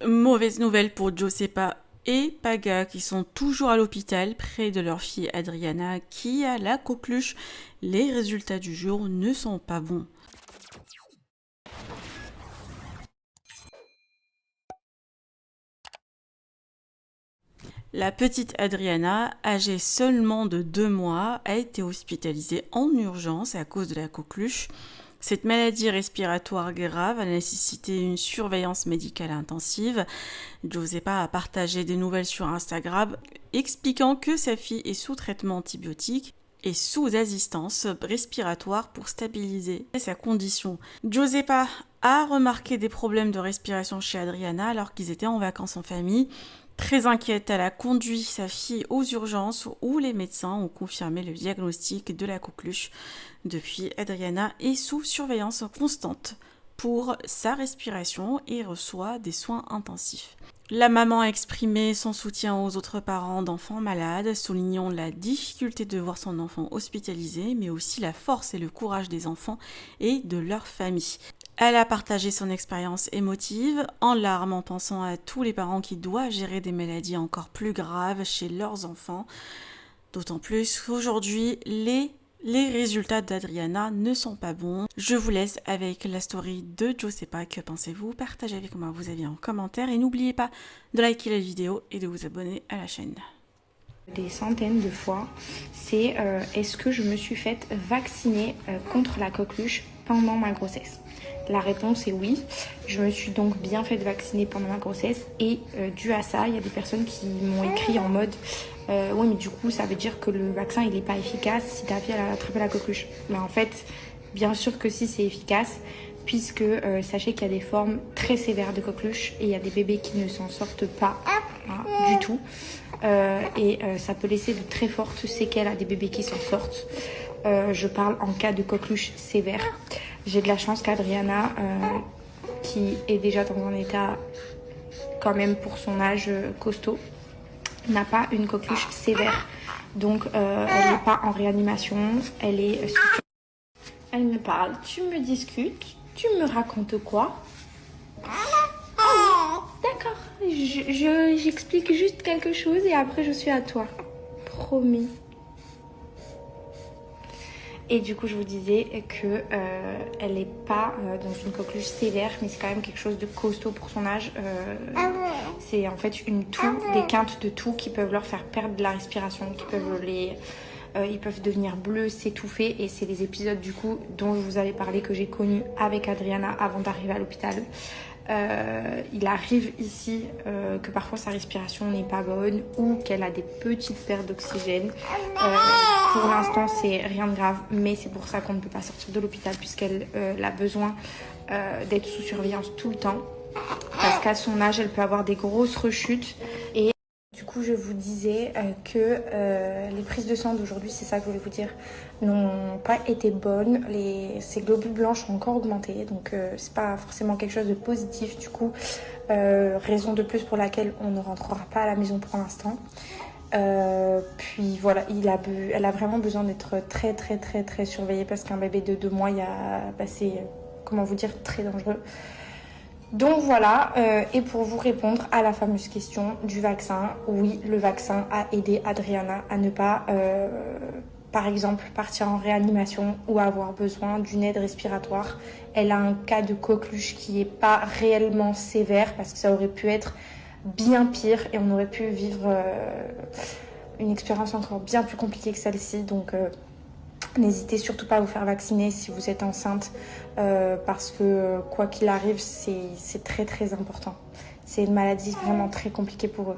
Mauvaise nouvelle pour Giuseppa et Paga qui sont toujours à l'hôpital près de leur fille Adriana qui a la coqueluche. Les résultats du jour ne sont pas bons. La petite Adriana, âgée seulement de 2 mois, a été hospitalisée en urgence à cause de la coqueluche. Cette maladie respiratoire grave a nécessité une surveillance médicale intensive. Giuseppa a partagé des nouvelles sur Instagram expliquant que sa fille est sous traitement antibiotique et sous assistance respiratoire pour stabiliser sa condition. Giuseppa a remarqué des problèmes de respiration chez Adriana alors qu'ils étaient en vacances en famille. Très inquiète, elle a conduit sa fille aux urgences où les médecins ont confirmé le diagnostic de la coqueluche. Depuis, Adriana est sous surveillance constante pour sa respiration et reçoit des soins intensifs. La maman a exprimé son soutien aux autres parents d'enfants malades, soulignant la difficulté de voir son enfant hospitalisé, mais aussi la force et le courage des enfants et de leur famille. Elle a partagé son expérience émotive, en larmes en pensant à tous les parents qui doivent gérer des maladies encore plus graves chez leurs enfants. D'autant plus qu'aujourd'hui, les résultats d'Adriana ne sont pas bons. Je vous laisse avec la story de Giuseppa. Que pensez-vous? Partagez avec moi vos avis en commentaire et n'oubliez pas de liker la vidéo et de vous abonner à la chaîne. Des centaines de fois, c'est est-ce que je me suis faite vacciner contre la coqueluche pendant ma grossesse? La réponse est oui. Je me suis donc bien fait vacciner pendant ma grossesse et dû à ça, il y a des personnes qui m'ont écrit en mode oui mais du coup ça veut dire que le vaccin il n'est pas efficace si ta fille elle a attrapé la coqueluche. Mais en fait, bien sûr que si, c'est efficace puisque sachez qu'il y a des formes très sévères de coqueluche et il y a des bébés qui ne s'en sortent pas du tout. Ça peut laisser de très fortes séquelles à des bébés qui s'en sortent. Je parle en cas de coqueluche sévère. J'ai de la chance qu'Adriana, qui est déjà dans un état quand même pour son âge costaud, n'a pas une coqueluche sévère. Donc elle n'est pas en réanimation, elle est... Elle me parle, tu me discutes, tu me racontes quoi? D'accord, j'explique juste quelque chose et après je suis à toi. Promis. Et du coup, je vous disais que elle n'est pas dans une coqueluche sévère, mais c'est quand même quelque chose de costaud pour son âge. C'est en fait une toux, des quintes de toux qui peuvent leur faire perdre de la respiration, qui peuvent ils peuvent devenir bleus, s'étouffer. Et c'est les épisodes du coup dont je vous avais parlé que j'ai connus avec Adriana avant d'arriver à l'hôpital. Il arrive ici que parfois sa respiration n'est pas bonne ou qu'elle a des petites pertes d'oxygène. Pour l'instant c'est rien de grave, mais c'est pour ça qu'on ne peut pas sortir de l'hôpital puisqu'elle a besoin d'être sous surveillance tout le temps parce qu'à son âge elle peut avoir des grosses rechutes. Et du coup je vous disais que les prises de sang d'aujourd'hui, c'est ça que je voulais vous dire, n'ont pas été bonnes. Ces globules blancs sont encore augmentés, donc c'est pas forcément quelque chose de positif. Du coup raison de plus pour laquelle on ne rentrera pas à la maison pour l'instant. Puis voilà, elle a vraiment besoin d'être très très très très surveillée parce qu'un bébé de 2 mois, c'est comment vous dire, très dangereux. Donc voilà, et pour vous répondre à la fameuse question du vaccin, oui, le vaccin a aidé Adriana à ne pas, par exemple, partir en réanimation ou avoir besoin d'une aide respiratoire. Elle a un cas de coqueluche qui n'est pas réellement sévère parce que ça aurait pu être bien pire et on aurait pu vivre une expérience encore bien plus compliquée que celle-ci. Donc n'hésitez surtout pas à vous faire vacciner si vous êtes enceinte parce que quoi qu'il arrive, c'est très très important. C'est une maladie vraiment très compliquée pour eux.